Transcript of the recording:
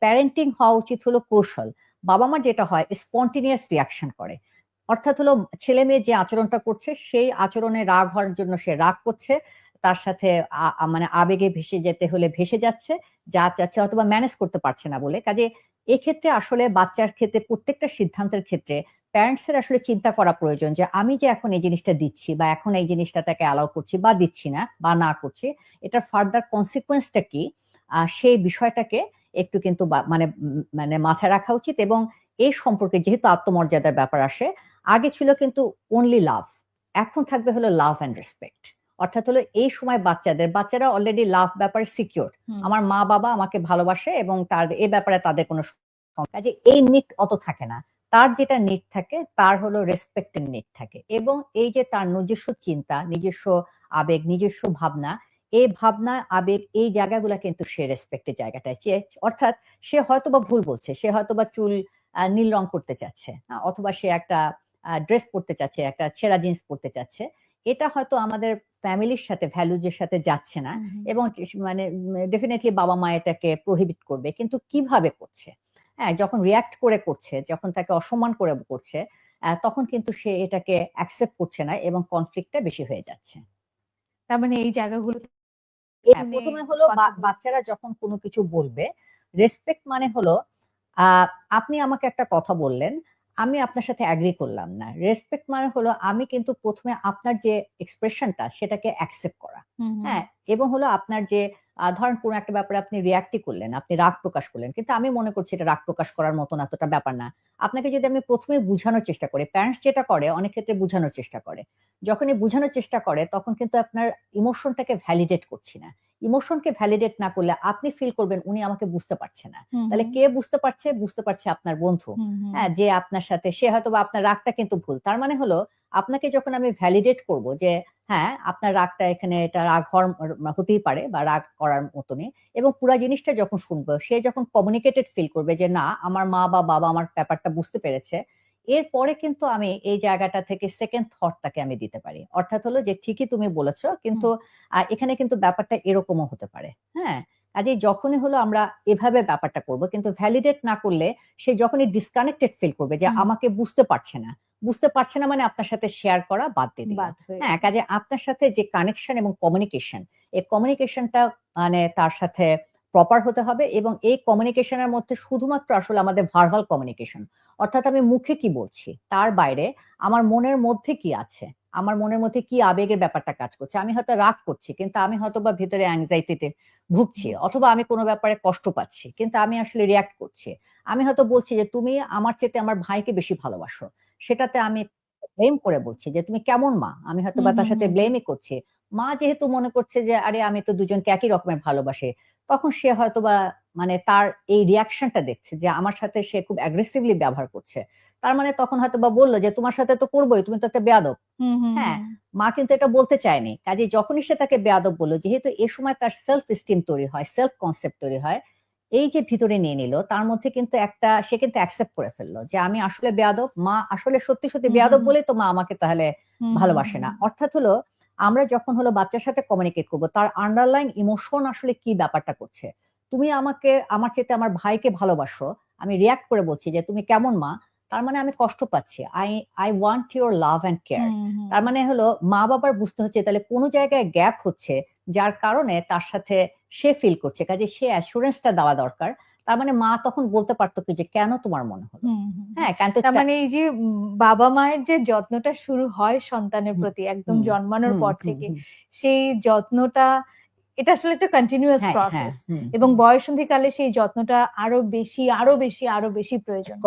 Parenting হওয়া উচিত হলো কৌশল। বাবা-মা যেটা হয় স্পন্টেনিয়াস রিঅ্যাকশন করে। অর্থাৎ হলো ছেলে-মেয়ে যে আচরণটা করছে সেই আচরণে রাগ হওয়ার জন্য সে রাগ করছে। তার সাথে আ আ মানে আবেগে ভেসে যেতে হলে ভেসে যাচ্ছে। যা চাচ্ছে হয়তোবা ম্যানেজ করতে পারছে না বলে। কাজেই এক্ষেত্রে আসলে বাচ্চার ক্ষেত্রে প্রত্যেকটা সিদ্ধান্তের ক্ষেত্রে প্যারেন্টস এর আসলে চিন্তা করা প্রয়োজন যে আমি যে এখন এই জিনিসটা দিচ্ছি বা এখন এই জিনিসটা তাকে অ্যালাও করছি বা দিচ্ছি না বা না করছি, এটার ফার্দার কনসিকুয়েন্স টা কি? সেই বিষয়টাকে একটু কিন্তু মানে মাথায় রাখা উচিত এবং এই সম্পর্কে যেহেতু আত্মমর্যাদার ব্যাপার আসে, আগে ছিল কিন্তু অনলি লাভ। এখন থাকবে হলো লাভ অ্যান্ড রেসপেক্ট। অর্থাৎ হলো এই সময় বাচ্চারা অলরেডি লাভ ব্যাপারে সিকিউর। হুম। আমার মা-বাবা আমাকে ভালোবাসে এবং এ ব্যাপারে তাদের কোনো কাজে এই নিড অত থাকে না। তার যেটা নিড থাকে তার হলো রেসপেক্ট এর নিড থাকে এবং এই যে তার নিজস্ব চিন্তা, নিজস্ব আবেগ, নিজস্ব ভাবনা, এই ভাবনা, আবেগ এই জায়গাগুলা কিন্তু সে রেসপেক্ট এর জায়গাটায় অর্থাৎ সে হয়তোবা ভুল বলছে। সে হয়তোবা চুল নীল রং করতে চাচ্ছে। অথবা সে একটা ড্রেস পড়তে চাচ্ছে, একটা ছেঁড়া জিন্স পড়তে চাচ্ছে। এটা হয়তো আমাদের ফ্যামিলির সাথে ভ্যালুজ এর সাথে যাচ্ছে না হুম, হুম। এবং মানে ডেফিনিটলি বাবা-মা এটাকে প্রহিবিট করবে। কিন্তু কিভাবে করছে? হ্যাঁ, যখন রিঅ্যাক্ট করে করছে, যখন তাকে অসম্মান করে করছে, তখন কিন্তু সে এটাকে অ্যাকসেপ্ট করছে না এবং কনফ্লিক্ট টা বেশি হয়ে যাচ্ছে। তার মানে এই জায়গাগুলো হ্যাঁ, শুনে ১ম এ হলো কথা বল বাচ্চারা যখন কোনো কিছু বলবে, রেসপেক্ট মানে হলো আ আপনি আমাকে একটা কথা বললেন, আমি আপনার সাথে এগ্রি করলাম না। রেসপেক্ট মানে হলো আমি কিন্তু ১ম এ আপনার যে এক্সপ্রেশন টা সেটাকে অ্যাকসেপ্ট করা। হুম, হুম। হ্যাঁ? এবং হলো আপনার যে ধরেন কোনো একটা ব্যাপারে আপনি রিঅ্যাক্টই করলেন, আপনি রাগ প্রকাশ করলেন। কিন্তু আমি মনে করছি এটা রাগ প্রকাশ করার মতন এতটা ব্যাপার না। আপনাকে যদি আমি ১ম এ বুঝানোর চেষ্টা করি, প্যারেন্টস যেটা করে অনেক ক্ষেত্রে বুঝানোর চেষ্টা করে। যখনই বুঝানোর চেষ্টা করে তখন কিন্তু আপনার ইমোশনটাকে ভ্যালিডেট করছি না। ইমোশনকে ভ্যালিডেট না করলে আপনি ফিল করবেন উনি আমাকে বুঝতে পারছে না। হুম, তাহলে হুম। কে বুঝতে পারছে? বুঝতে পারছে আপনার বন্ধু। হুম, হুম। হ্যাঁ? যে আপনার সাথে সে হয়তোবা আপনার রাগটা কিন্তু ভুল। তার মানে হলো আপনাকে যখন আমি ভ্যালিডেট করব যে হ্যাঁ, আপনার রাগটা এখানে এটা রাগ হওয়ার হতেই পারে বা রাগ করার মতনই এবং পুরা জিনিসটা যখন শুনবো, সে যখন কমিউনিকেটেড ফিল করবে যে না আমার মা বা বাবা আমার ব্যাপারটা বুঝতে পেরেছে। এরপরে কিন্তু আমি এই জায়গাটা থেকে সেকেন্ড থট টাকে আমি দিতে পারি। অর্থাৎ হলো যে ঠিকই তুমি বলেছ কিন্তু হুম। এখানে কিন্তু ব্যাপারটা এরকমও হতে পারে। হ্যাঁ? কাজেই যখনই হলো আমরা এভাবে ব্যাপারটা করব কিন্তু ভ্যালিডেট না করলে সে যখনই ডিসকানেক্টেড ফিল করবে যে হুম। আমাকে বুঝতে পারছে না। বুঝতে পারছে না মানে আপনার সাথে শেয়ার করা বাদ দিয়ে দিল। বাদ হয়ে হ্যাঁ, গেল। কাজে আপনার সাথে যে কানেকশন এবং কমিউনিকেশন, এই কমিউনিকেশনটা মানে তার সাথে প্রপার হতে হবে এবং এই কমিউনিকেশন এর মধ্যে শুধুমাত্র আসলে আমাদের ভার্বাল কমিউনিকেশন। অর্থাৎ আমি মুখে কি বলছি, তার বাইরে আমার মনের মধ্যে কি আছে? আমার মনের মধ্যে কি আবেগের ব্যাপারটা কাজ করছে। আমি হয়তো রাগ করছি কিন্তু আমি হয়তোবা ভেতরে anxiety তে ভুগছি বুঝছি। অথবা আমি কোনো ব্যাপারে কষ্ট পাচ্ছি। কিন্তু আমি আসলে রিঅ্যাক্ট করছি। আমি হয়তো বলছি যে, "তুমি আমার চাইতে আমার ভাইকে বেশি ভালোবাসো।" সেটাতে আমি ব্লেম করে বলছি যে, "তুমি কেমন মা?" আমি হুম, হয়তোবা তার হুম, সাথে হুম। ব্লেমই করছি। মা যেহেতু মনে করছে যে, "আরে আমি তো দুজনকে একই রকমের ভালোবাসি।" তখন সে হয়তোবা মানে তার এই রিঅ্যাকশনটা দেখছে যে, আমার সাথে সে খুব অ্যাগ্রেসিভলি ব্যবহার করছে। তার মানে তখন হয়তোবা বলল যে, "তোমার সাথে তো করবই। তুমি তো একটা বেয়াদব।" হুম, হুম, হ্যাঁ? হুম। মা কিন্তু এটা বলতে চায়নি। কাজেই যখনই সে তাকে বেয়াদব বলল, যেহেতু এ সময় তার সেলফ এস্টিম তৈরি হয়, সেলফ কনসেপ্ট তৈরি হয়। এই যে ভিতরে নিয়ে নিল, তার মধ্যে কিন্তু সে কিন্তু অ্যাকসেপ্ট করে ফেলল যে আমি আসলে বেয়াদব। মা আসলে সত্যি হুম, হুম, বেয়াদব হুম। বলেই তো মা আমাকে তাহলে হুম, হুম, ভালোবাসে হুম। না। অর্থাৎ হলো আমরা যখন হলো বাচ্চার সাথে কমিউনিকেট করব, তার আন্ডারলাইন ইমোশন আসলে কি ব্যাপারটা করছে। তুমি আমাকে আমার চাইতে আমার ভাইকে ভালোবাসো। আমি রিঅ্যাক্ট করে বলছি যে, "তুমি কেমন মা?" তার মানে আমি কষ্ট পাচ্ছি। I want your love and care. হুম, হুম, তার হুম। মানে হলো মা-বাবার বুঝতে হচ্ছে তাহলে কোন জায়গায় গ্যাপ হচ্ছে যার কারণে তার সাথে সে ফিল করছে। কাজেই সে অ্যাসুরেন্স টা দেওয়া দরকার। তার মানে মা তখন বলতে পারত কি যে, "কেন তোমার মনে হলো?" হুম, হুম, হুম। হ্যাঁ, কিন্তু তার মানে এই যে বাবা-মায়ের যে যত্নটা শুরু হয় সন্তানের হুম, প্রতি একদম হুম, জন্মানোর হুম, পর হুম, থেকে, হুম। সেই যত্নটা এটা আসলে একটা কন্টিনিউয়াস হ্যাঁ, হ্যাঁ, প্রসেস হুম, এবং হুম। বয়ঃসন্ধিকালে সেই যত্নটা আরো বেশি, আরো বেশি, আরো বেশি প্রয়োজন।